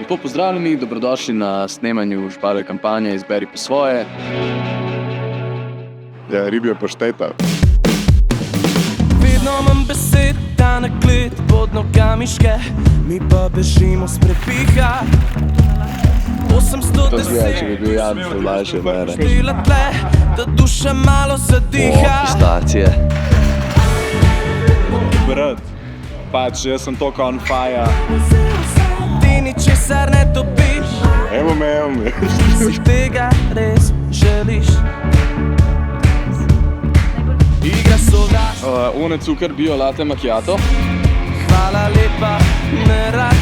Lepo pozdravljeni, dobrodošli na snemanju Žbale kampanje Izberi po svoje. Ja, ribijo pašteta. Vedno imam besed, da na klet pod nogamiške, mi pa bežimo s prepiha. 810 To zgleda, če bi bil Jan mlajši od mene. štela tle, da duša malo zadiha. Pistacije. Brat, pač jaz sem toliko on fire. Ti ničesar ne dobiš, Evo me. si tega res želiš. Igra sovraštva, One cukor bio latte macchiato. hvala lepa, ne rad